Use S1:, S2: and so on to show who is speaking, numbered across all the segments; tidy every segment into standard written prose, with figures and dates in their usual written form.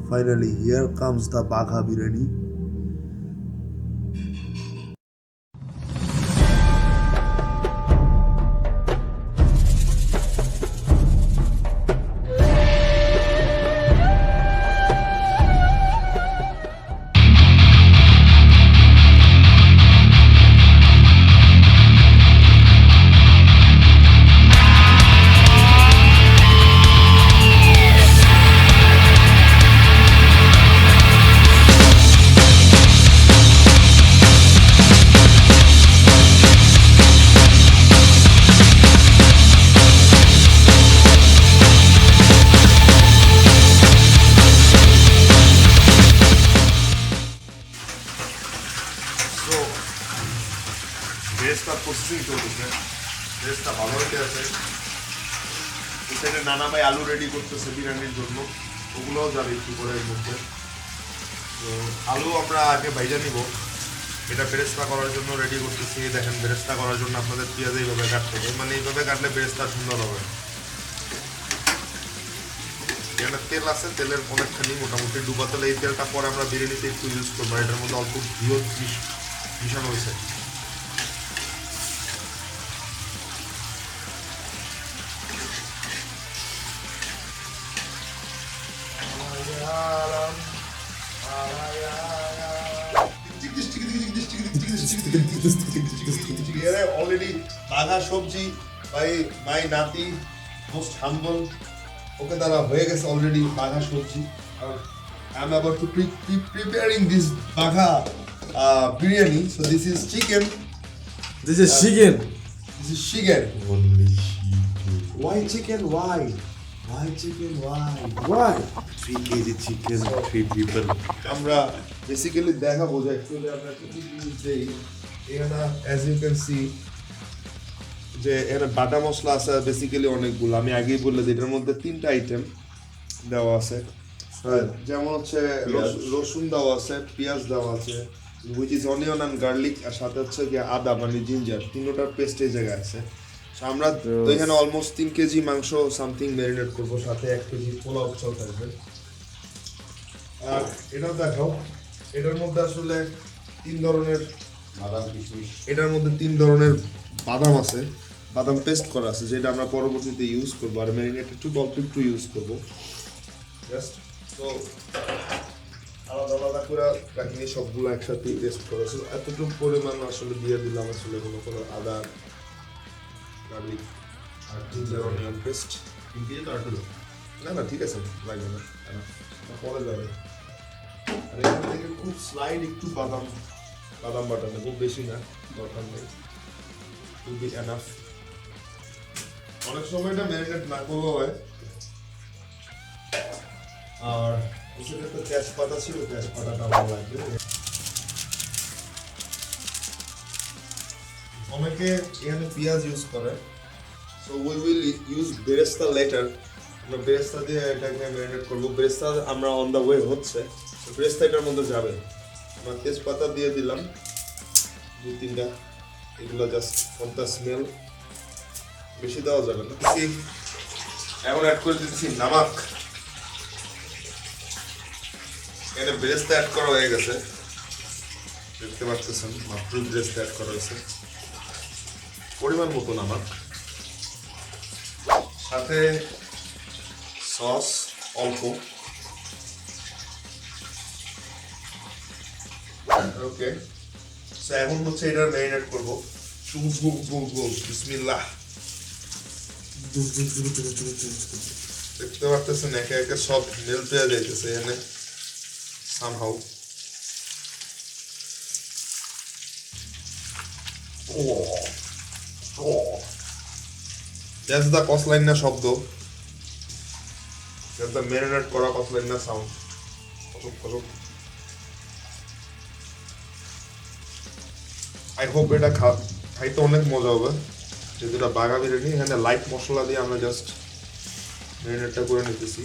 S1: Finally, here comes the Bagha biryani. So, বেরেস্তা processing চলতেছে, বেরেস্তা ভালো হইতে আছে। এখানে নানা ভাই আলু রেডি করতেছে বিরিয়ানির জন্য, ওগুলোও যাবে একটু করে এর মধ্যে। তো আলু আমরা আগে ভাইজা নিব, এটা বেরেস্তা করার জন্য রেডি করতেছি। দেখেন বেরেস্তা করার জন্য আপনাদের পেঁয়াজ এইভাবে কাটতে হবে, মানে এইভাবে কাটলে বেরেস্তা সুন্দর হবে। এখানে তেল আছে, তেলের অনেকখানি মোটামুটি ডুবা তেল। এই তেলটা পরে আমরা বিরিয়ানিতে একটু ইউজ করবো, এটার মধ্যে অল্প ঘিও মিশানো হয়েছে। অলরেডি বাঘা সবজি বাই মাই নাতি মোস্ট হাম্বল, ওকে দ্বারা হয়ে গেছে অলরেডি বাঘা সবজি। I am about to preparing this বাঘা biryani. So this is chicken.
S2: This is chicken.
S1: This is chicken.
S2: Only chicken.
S1: Why chicken? Why? Why chicken? Why?
S2: Why? 3 kg chicken, 3 people.
S1: আমরা basically দেখাবো যে actually আমরা কি কি জিনিস দেই এখানে। অ্যাজ ইউ ক্যান সি যে এখানে বাটা মশলা আছে বেসিক্যালি অনেকগুলো। আমি আগেই বললে যে এটার মধ্যে 3টা আইটেম দেওয়া আছে, যেমন হচ্ছে রসুন দেওয়া আছে, পেঁয়াজ দেওয়া আছে, which is onion and garlic, আর সাথে হচ্ছে কি আদা মানে জিঞ্জার, তিনটার পেস্ট এই জায়গায় আছে। আমরা তো এখানে অলমোস্ট 3 কেজি মাংস সামথিং ম্যারিনেট করবো, সাথে 1 কেজি পোলাও চাল থাকবে। আর এটাও দেখাও, এটার মধ্যে আসলে 3 ধরনের বাদাম কিশমিশ, এটার মধ্যে 3 ধরনের বাদাম আছে, বাদাম পেস্ট করা আছে, যেটা আমরা পরবর্তীতে ইউজ করবো। আর ম্যারিনেট একটু অল্প একটু ইউজ করবো জাস্ট। তো আলাদা আলাদা করে রাখিনি, সবগুলো একসাথে পেস্ট করেছিল। এতটুকু পরিমাণ আসলে দিয়ে দিলাম, আসলে কোনো আদা গার্লিক আর জিঞ্জার অনিয়ন পেস্ট। না না ঠিক আছে, লাগবে না, পরে যাবে। আর এখান থেকে খুব স্লাইড একটু বাদাম বাটা নেই, খুব বেশি না, দরকার নেই, উইল বি এনাফ। অনেক সময় এটা ম্যারিনেট না করলেও হয়। আর ওখানে একটা তেজপাতা ছিল, তেজপাতাটা ভালো লাগবে। অনেকে এখানে পেঁয়াজ ইউজ করে, সো উই উইল ইউজ বেরেস্তা লেটার। আমরা বেরেস্তা দিয়ে এটাকে ম্যারিনেট করবো। বেরেস্তা আমরা অন দ্য ওয়ে হচ্ছে, বেরেস্তা এটার মধ্যে যাবে। আমরা তেজপাতা দিয়ে দিলাম 2-3টা, এগুলো জাস্ট ফর দ্য স্মেল, বেশি দেওয়া যাবে না। এখন অ্যাড করে দিচ্ছি নামাক। এখানে বেরেস্তা অ্যাড করা হয়ে গেছে, দেখতে পাচ্ছেন মাত্র বেরেস্তা অ্যাড করা হয়েছে, পরিমাণ মতো নামাক, সাথে সস অল্প। ওকে, এখন হচ্ছে এটা ম্যারিনেট করবো। বিসমিল্লাহ। দেখতে পারতেছেন একে একে সব মেল্ট হয়ে যাইতেছে এখানে somehow. That's the কসলাইনা শব্দ, that's the marinate করা কসলাইনা সাউন্ড। I hope এটা খাইতে অনেক মজা হবে, যেহেতু এটা বাঘা বিরিয়ানি। এখানে লাইট মশলা দিয়ে আমরা জাস্ট ম্যারিনেটটা করে নিতেছি।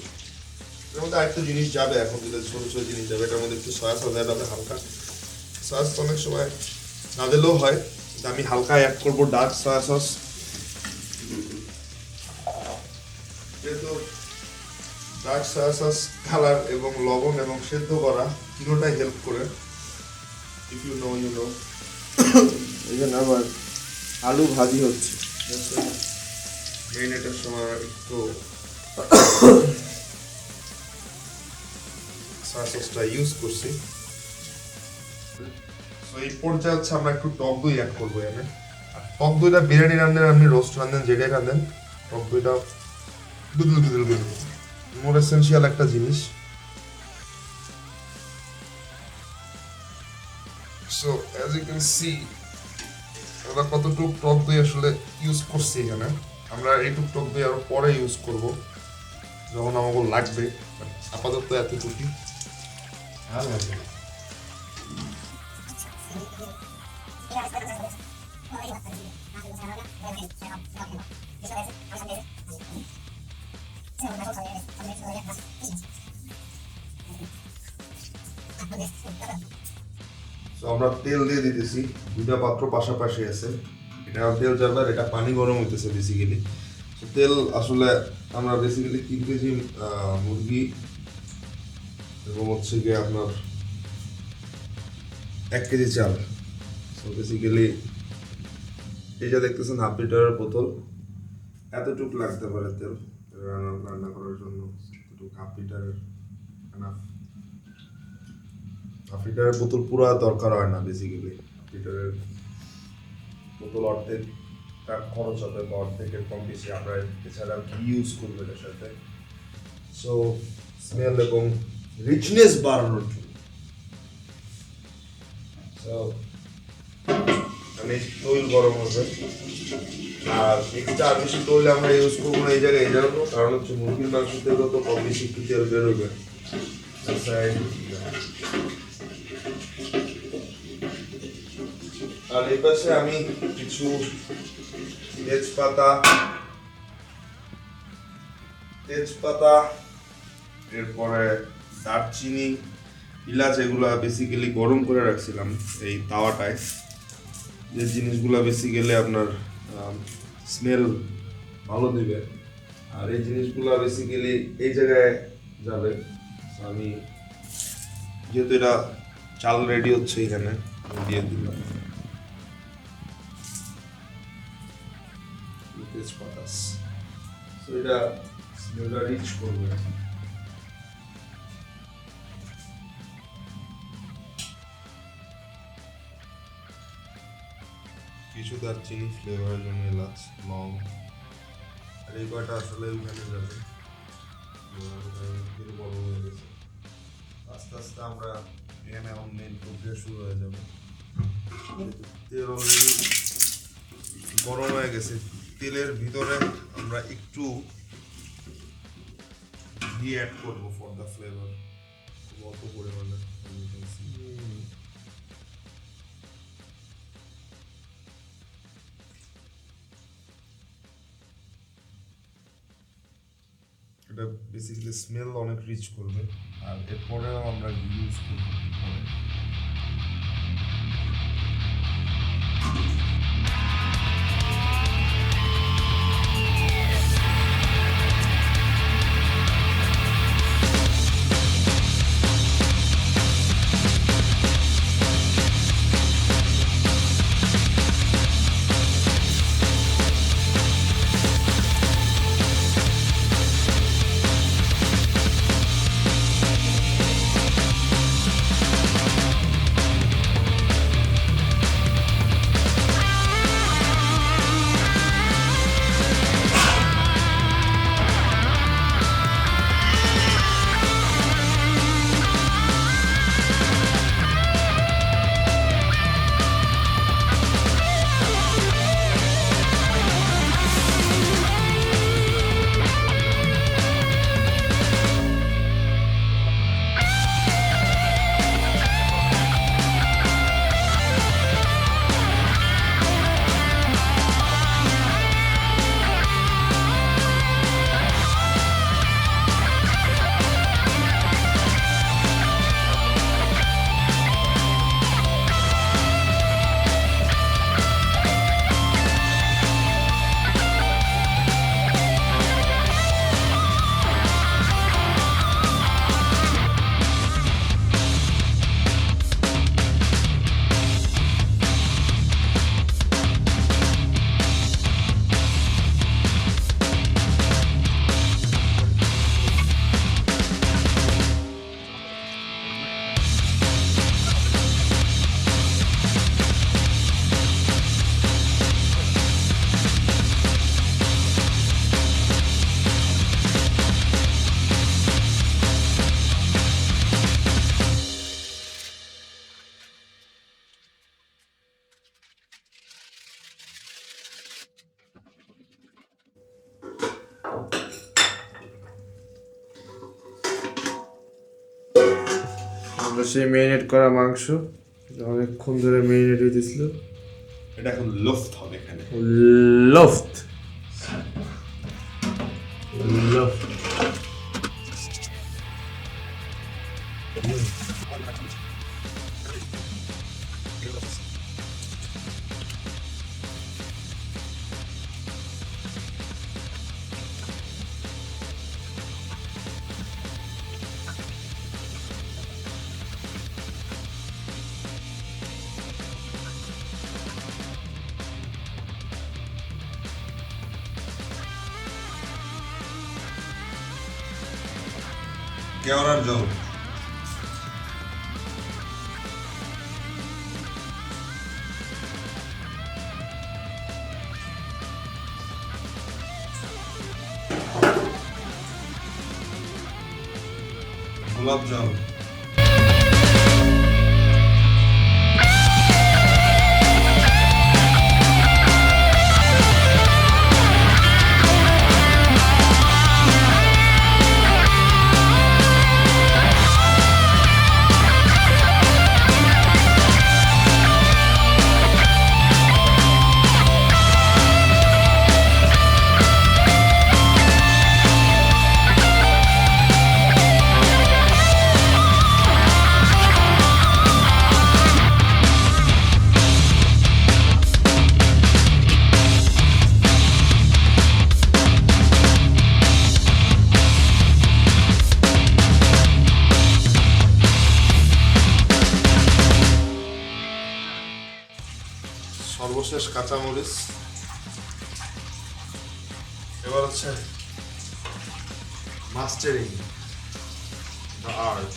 S1: এর মধ্যে আরেকটা জিনিস যাবে, এখন যেটা ছোটো ছোটো জিনিস যাবে, এটার মধ্যে একটু সয়া সস অ্যাড হবে হালকা। সস অনেক সময় না দিলেও হয়, আমি হালকা অ্যাড করবো ডার্ক সয়া সস। যেহেতু ডার্ক সয়া সস কালার এবং লবণ এবং সেদ্ধ করা তিনোটাই হেল্প করে। If you know you know. এখানে আবার আলু ভাজি হচ্ছে, মেরিনেটের সময় একটু সয়া সসটা ইউজ করছি। তো এই পর্যায়ে হচ্ছে আমরা একটু টক দই অ্যাড করবো এখানে। আর টক দইটা বিরিয়ানি রান্ধেন, আপনি রোস্ট রান্ধেন, যেটাই রান্ধেন, টক দইটা মোর এসেনশিয়াল একটা জিনিস। So as you can see আমরা কতটুকু টক দই আসলে ইউজ করছি এখানে। আমরা এইটুক টক দই আরো পরে ইউজ করব যখন আমাকে লাগবে, আপাতত এতটুকুই। তো আমরা তেল দিয়ে দিতেছি, দুটা পাত্র পাশাপাশি আছে, এটা তেল যাবে আর এটা পানি গরম হইতেছে বেসিক্যালি। তো তেল আসলে আমরা বেসিক্যালি 3 কেজি মুরগি এবং হচ্ছে গিয়ে আপনার 1 কেজি চাল। তো বেসিক্যালি এই যা দেখতেছেন হাফ লিটারের বোতল, এতটুকু লাগতে পারে তেল রান্না করার জন্য। এতটুকু হাফ লিটারের হাফ লিটারের বোতল পুরো দরকার হয় না বেসিক্যালি। হাফ লিটারের বোতল অর্ধেক তার খরচ হবে বা অর্ধেকের কম বেশি আমরা এছাড়া কি ইউজ করবো এটার সাথে। সো স্মেল এবং রিচনেস বাড়ানোর জন্য মানে তৈল গরম হবে। আর এক্সট্রা আর বেশি তৈল আমরা ইউজ করবো না এই জায়গায়, এই জন্য কারণ হচ্ছে মুরগির মাংস থেকে তো কম বেশি একটু তেল বেরোবে। আর এই পাশে আমি কিছু তেজপাতা এরপরে দারচিনি, ইলাচ, এগুলা বেসিক্যালি গরম করে রাখছিলাম এই তাওয়াটায়, যে জিনিসগুলো বেসিক্যালি আপনার স্মেল ভালো দিবে। আর এই জিনিসগুলো বেসিক্যালি এই জায়গায় যাবে। আমি যেহেতু এটা চাল রেডি হচ্ছে এখানে দিয়ে দিলাম তেজপাতা, তো এটা স্মেলটা রিচ করবে। কিছু দারচিনি ফ্লেভারের জন্য, এলাচ, লং, আর এই কয়টা আসলে ওইখানে যাবে। বড় হয়ে গেছে, আস্তে আস্তে আমরা এখানে এখন মেন প্রক্রিয়া শুরু হয়ে যাবে। তেল অলরেডি গরম হয়ে গেছে, তেলের ভিতরে আমরা একটু ঘি অ্যাড করবো ফর দ্য ফ্লেভার, খুব অল্প পরিমাণে। এটা বেসিক্যালি স্মেল অনেক রিচ করবে। আর এরপরেও আমরা ঘি ইউজ করবো পরে।
S3: আমরা সেই মেরিনেট করা মাংস এটা অনেকক্ষণ ধরে মেরিনেট হইতেছিল
S1: এটা এখন লফট হবে এখানে।
S3: লফট লফট
S1: কেওড়ার জল, গোলাপ জল, সর্বশেষ কাঁচামরিচ। এবার হচ্ছে মাস্টারিং, দ্য আর্ট।